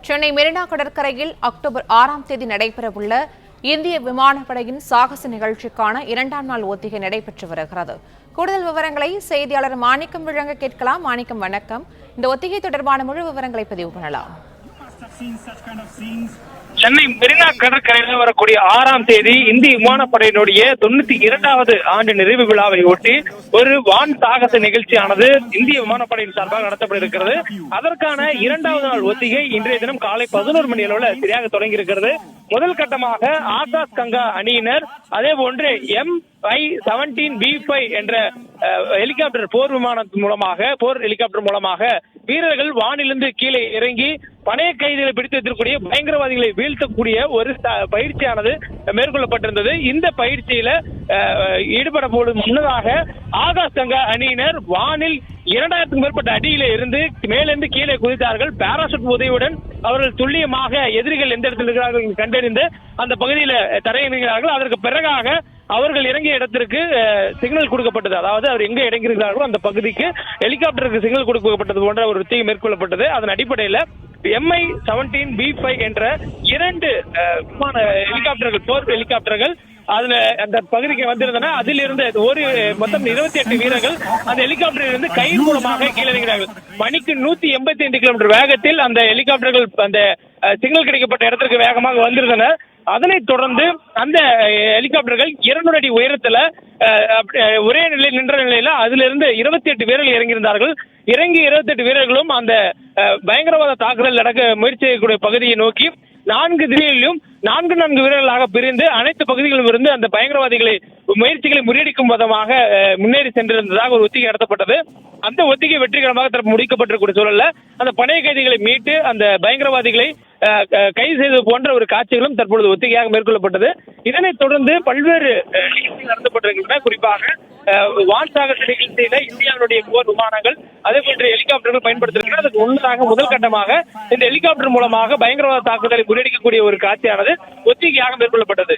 சென்னை மெரினா கடற்கரையில் அக்டோபர் 6ஆம் தேதி நடைபெறவுள்ள இந்திய விமானப்படையின் சாகச நிகழ்ச்சிக்கான 2ஆம் நாள் ஒத்திகை நடைபெற்று வருகிறது. கூடுதல் விவரங்களை செய்தியாளர் மாணிக்கம் வழங்க கேட்கலாம். மாணிக்கம், வணக்கம். இந்த ஒத்திகை தொடர்பான முழு விவரங்களை பதிவு பண்ணலாம். சென்னை மெரினா கடற்கரையில் வரக்கூடிய 6ஆம் தேதி இந்திய விமானப்படையினுடைய 92வது ஆண்டு நிறைவு விழாவை ஒட்டி ஒரு வான் சாகச நிகழ்ச்சியானது இந்திய விமானப்படையின் சார்பாக நடத்தப்பட இருக்கிறது. அதற்கான 2வது நாள் ஒத்திகை இன்றைய தினம் காலை 11 மணி அளவில் சரியாக தொடங்கி இருக்கிறது. முதல் கட்டமாக ஆகாஷ் கங்கா அணியினர், அதே போன்று MI-17B5 என்ற ஹெலிகாப்டர் போர் ஹெலிகாப்டர் மூலமாக வீரர்கள் வானிலிருந்து கீழே இறங்கி பணைய கைதிகளை பிடித்து வைத்திருக்கக்கூடிய பயங்கரவாதிகளை வீழ்த்தக்கூடிய ஒரு பயிற்சியானது மேற்கொள்ளப்பட்டிருந்தது. இந்த பயிற்சியில ஈடுபட போடும் முன்னதாக ஆகாஷ் கங்கா அணியினர் வானில் 2000க்கும் மேற்பட்ட அடியில இருந்து மேலிருந்து கீழே குதித்தார்கள். பாராசூட் உதவியுடன் அவர்கள் துல்லியமாக எதிரிகள் எந்த இடத்தில் இருக்கிறார்கள் கண்டறிந்து அந்த பகுதியில தரையிறங்கினார்கள். அதற்கு பிறகாக அவர்கள் இறங்கிய இடத்திற்கு சிக்னல் கொடுக்கப்பட்டது. அதாவது அவர் எங்க இறங்கியிருக்கிறார்களோ அந்த பகுதிக்கு ஹெலிகாப்டருக்கு சிக்னல் கொடுக்கப்பட்டது போன்ற ஒரு ஒத்திகை மேற்கொள்ளப்பட்டது. அதன் அடிப்படையில் MI-17B5 என்ற 2 விமான ஹெலிகாப்டர்கள், போர் ஹெலிகாப்டர்கள் அதுல அந்த பகுதிக்கு வந்திருந்தன. அதில் இருந்து மொத்தம் 28 வீரர்கள் அந்த ஹெலிகாப்டரில் இருந்து கயிறு மூலமாக கீழிறங்கிறார்கள். மணிக்கு 185 கிலோமீட்டர் வேகத்தில் அந்த ஹெலிகாப்டர்கள் அந்த சிக்னல் கிடைக்கப்பட்ட இடத்திற்கு வேகமாக வந்திருந்தன. அதனைத் தொடர்ந்து அந்த ஹெலிகாப்டர்கள் 200 அடி உயரத்துல ஒரே நிலையில் நின்ற நிலையில அதிலிருந்து 28 வீரர்கள் இறங்கியிருந்தார்கள். இறங்கிய 28 வீரர்களும் அந்த பயங்கரவாத தாக்குதல் நடக்க முயற்சி செய்யக்கூடிய பகுதியை நோக்கி 4 திசைகளிலும் 4 வீரர்களாக பிரிந்து அனைத்து பகுதிகளிலும் இருந்து அந்த பயங்கரவாதிகளை முயற்சிகளை முறியடிக்கும் விதமாக முன்னேறி சென்றிருந்ததாக ஒரு ஒத்திகை நடத்தப்பட்டது. அந்த ஒத்திகை வெற்றிகரமாக முடிக்கப்பட்டிருக்கூடிய சூழல்ல அந்த பணைய கைதிகளை மீட்டு அந்த பயங்கரவாதிகளை கைது செய்தது போன்ற ஒரு காட்சிகளும் தற்பொழுது ஒத்திகையாக மேற்கொள்ளப்பட்டது. இதனைத் தொடர்ந்து பல்வேறு நிகழ்ச்சிகள் நடத்தப்பட்டிருக்கின்றன. குறிப்பாக வான் சாகச நிகழ்ச்சியில இந்தியாவுடைய போர் விமானங்கள், அதே போன்ற ஹெலிகாப்டர்கள் பயன்படுத்திருக்கின்றன. அதுக்கு முன்னதாக முதல் கட்டமாக இந்த ஹெலிகாப்டர் மூலமாக பயங்கரவாத தாக்குதலை முறியடிக்கக்கூடிய ஒரு காட்சியானது ஒத்திகையாக மேற்கொள்ளப்பட்டது.